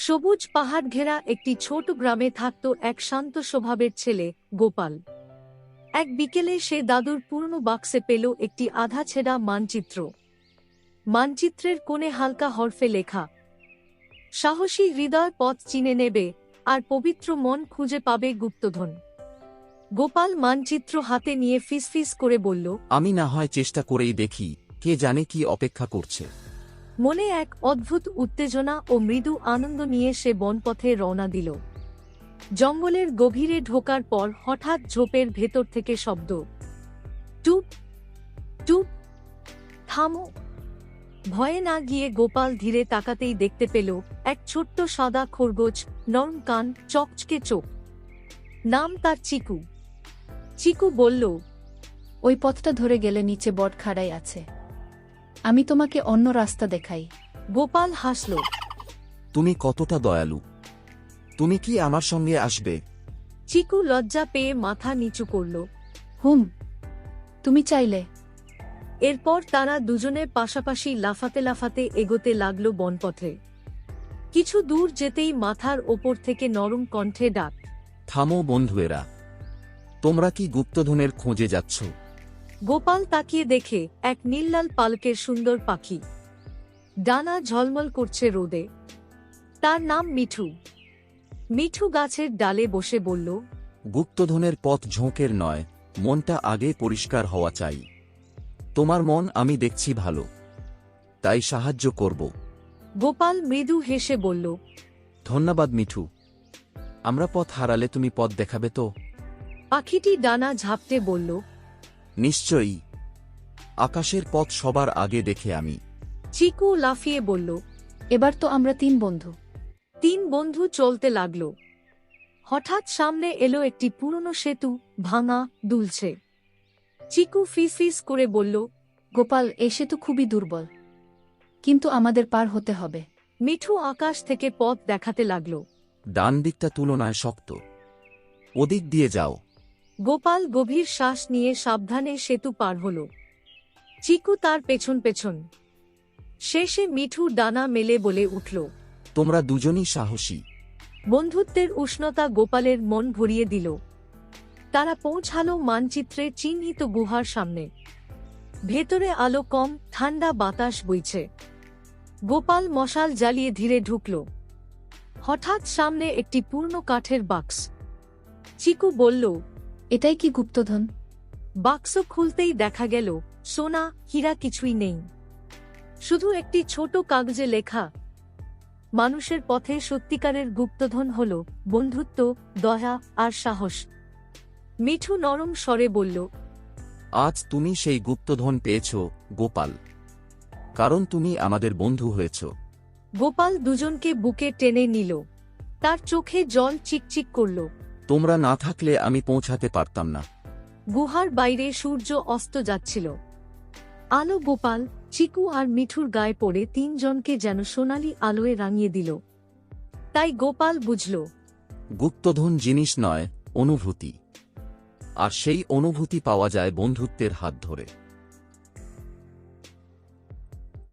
সবুজ পাহাড় ঘেরা একটি ছোট গ্রামে থাকত এক শান্ত স্বভাবের ছেলে, গোপাল। এক বিকেলে সে দাদুর পুরনো বাক্সে পেল একটি আধা ছেঁড়া মানচিত্র। মানচিত্রের কোণে হালকা হরফে লেখা, সাহসী হৃদয় পথ চিনে নেবে, আর পবিত্র মন খুঁজে পাবে গুপ্তধন। গোপাল মানচিত্র হাতে নিয়ে ফিসফিস করে বলল, আমি না হয় চেষ্টা করেই দেখি, কে জানে কি অপেক্ষা করছে। মনে এক অদ্ভুত উত্তেজনা ও মৃদু আনন্দ নিয়ে সে বনপথে রওনা দিল। জঙ্গলের গভীরে ঢোকার পর হঠাৎ ঝোপের ভেতর থেকে শব্দ, টুপ টুপ, থামো। ভয়ে না গিয়ে গোপাল ধীরে তাকাতেই দেখতে পেল এক ছোট্ট সাদা খরগোশ, নরম কান, চকচকে চোখ। নাম তার চিকু। চিকু বলল, ওই পথটা ধরে গেলে নিচে বটখাড়াই আছে, আমি তোমাকে অন্য রাস্তা দেখাই। গোপাল হাসল। তুমি কতটা দয়ালু, তুমি কি আমার সঙ্গে আসবে? চিকু লজ্জা পেয়ে মাথা নিচু করল। হুম, তুমি চাইলে। এরপর তারা দুজনে পাশাপাশি লাফাতে লাফাতে এগোতে লাগল বনপথে। কিছু দূর যেতেই মাথার ওপর থেকে নরম কণ্ঠে ডাক, থামো বন্ধুয়েরা, তোমরা কি গুপ্তধনের খোঁজে যাচ্ছ? গোপাল তাকিয়ে দেখে এক নীললাল পালকের সুন্দর পাখি, ডানা ঝলমল করছে রোদে। তার নাম মিঠু। মিঠু গাছের ডালে বসে বলল, গুপ্তধনের পথ ঝোঁকের নয়, মনটা আগে পরিষ্কার হওয়া চাই। তোমার মন আমি দেখছি ভালো, তাই সাহায্য করব। গোপাল মৃদু হেসে বলল, ধন্যবাদ মিঠু, আমরা পথ হারালে তুমি পথ দেখাবে তো? পাখিটি ডানা ঝাপটে বলল, নিশ্চয়ই, আকাশের পথ সবার আগে দেখে আমি। চিকু লাফিয়ে বলল, এবার তো আমরা তিন বন্ধু। তিন বন্ধু চলতে লাগল। হঠাৎ সামনে এলো একটি পুরনো সেতু, ভাঙা, দুলছে। চিকু ফিসফিস করে বলল, গোপাল, এ সেতু খুবই দুর্বল, কিন্তু আমাদের পার হতে হবে। মিঠু আকাশ থেকে পথ দেখাতে লাগল। ডান দিকটা তুলনায় শক্ত, ওদিক দিয়ে যাও। গোপাল গভীর শ্বাস নিয়ে সাবধানে সেতু পার হল। চিকু তার পেছন পেছন। শেষে মিঠু ডানা মেলে বলে উঠল। তোমরা দুজনই সাহসী। বন্ধুত্বের উষ্ণতা গোপালের মন ভরিয়ে দিল। তারা পৌঁছালো মানচিত্রে চিহ্নিত গুহার সামনে। ভেতরে আলো কম, ঠান্ডা বাতাস বইছে। গোপাল মশাল জ্বালিয়ে ধীরে ঢুকল। হঠাৎ সামনে একটি পুরনো কাঠের বাক্স। চিকু বলল, এটাই কি গুপ্তধন? বাক্স খুলতেই দেখা গেল সোনা, হীরা কিছুই নেই, শুধু একটি ছোট কাগজে লেখা, মানুষের পথে সত্যিকারের গুপ্তধন হল বন্ধুত্ব, দয়া আর সাহস। মিঠু নরম স্বরে বলল, আজ তুমি সেই গুপ্তধন পেয়েছ গোপাল, কারণ তুমি আমাদের বন্ধু হয়েছ। গোপাল দুজনকে বুকে টেনে নিল। তার চোখে জল চিকচিক করল। তোমরা না থাকলে আমি পৌঁছাতে পারতাম না। গুহার বাইরে সূর্য অস্ত যাচ্ছিল। আলো গোপাল, চিকু আর মিঠুর গায়ে পড়ে তিনজনকে যেন সোনালি আলোয় রাঙিয়ে দিল। তাই গোপাল বুঝল, গুপ্তধন জিনিস নয়, অনুভূতি। আর সেই অনুভূতি পাওয়া যায় বন্ধুত্বের হাত ধরে।